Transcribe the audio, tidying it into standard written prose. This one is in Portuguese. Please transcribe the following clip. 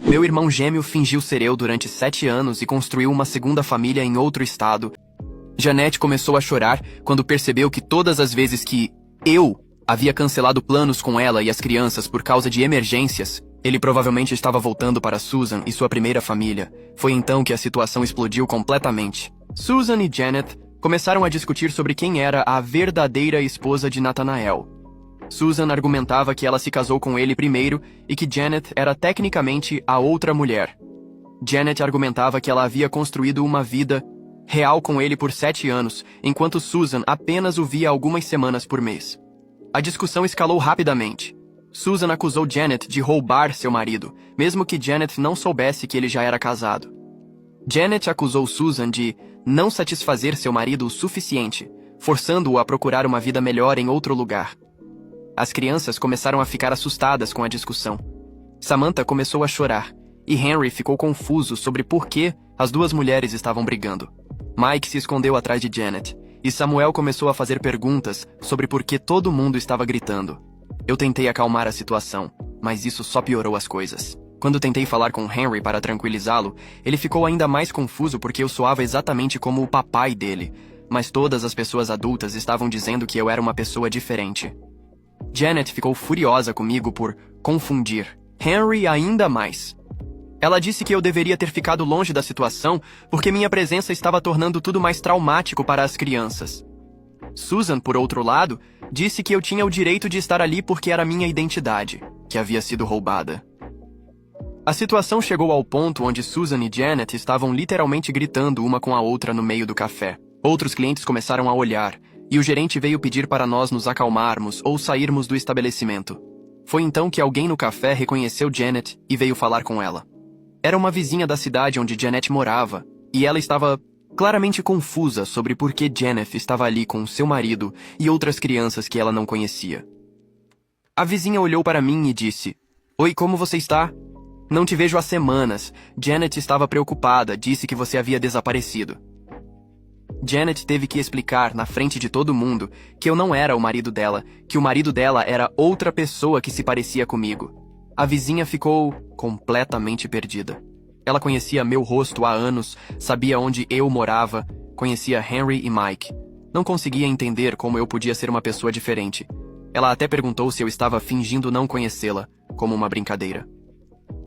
Meu irmão gêmeo fingiu ser eu durante 7 anos e construiu uma segunda família em outro estado. Janet começou a chorar quando percebeu que todas as vezes que eu havia cancelado planos com ela e as crianças por causa de emergências, ele provavelmente estava voltando para Susan e sua primeira família. Foi então que a situação explodiu completamente. Susan e Janet começaram a discutir sobre quem era a verdadeira esposa de Nathanael. Susan argumentava que ela se casou com ele primeiro e que Janet era tecnicamente a outra mulher. Janet argumentava que ela havia construído uma vida real com ele por 7 anos, enquanto Susan apenas o via algumas semanas por mês. A discussão escalou rapidamente. Susan acusou Janet de roubar seu marido, mesmo que Janet não soubesse que ele já era casado. Janet acusou Susan de não satisfazer seu marido o suficiente, forçando-o a procurar uma vida melhor em outro lugar. As crianças começaram a ficar assustadas com a discussão. Samantha começou a chorar, e Henry ficou confuso sobre por que as duas mulheres estavam brigando. Mike se escondeu atrás de Janet, e Samuel começou a fazer perguntas sobre por que todo mundo estava gritando. Eu tentei acalmar a situação, mas isso só piorou as coisas. Quando tentei falar com Henry para tranquilizá-lo, ele ficou ainda mais confuso porque eu soava exatamente como o papai dele, mas todas as pessoas adultas estavam dizendo que eu era uma pessoa diferente. Janet ficou furiosa comigo por confundir Henry ainda mais. Ela disse que eu deveria ter ficado longe da situação porque minha presença estava tornando tudo mais traumático para as crianças. Susan, por outro lado, disse que eu tinha o direito de estar ali porque era minha identidade, que havia sido roubada. A situação chegou ao ponto onde Susan e Janet estavam literalmente gritando uma com a outra no meio do café. Outros clientes começaram a olhar, e o gerente veio pedir para nós nos acalmarmos ou sairmos do estabelecimento. Foi então que alguém no café reconheceu Janet e veio falar com ela. Era uma vizinha da cidade onde Janet morava, e ela estava claramente confusa sobre por que Janet estava ali com seu marido e outras crianças que ela não conhecia. A vizinha olhou para mim e disse: "Oi, como você está? Não te vejo há semanas. Janet estava preocupada, disse que você havia desaparecido." Janet teve que explicar na frente de todo mundo que eu não era o marido dela, que o marido dela era outra pessoa que se parecia comigo. A vizinha ficou completamente perdida. Ela conhecia meu rosto há anos, sabia onde eu morava, conhecia Henry e Mike. Não conseguia entender como eu podia ser uma pessoa diferente. Ela até perguntou se eu estava fingindo não conhecê-la, como uma brincadeira.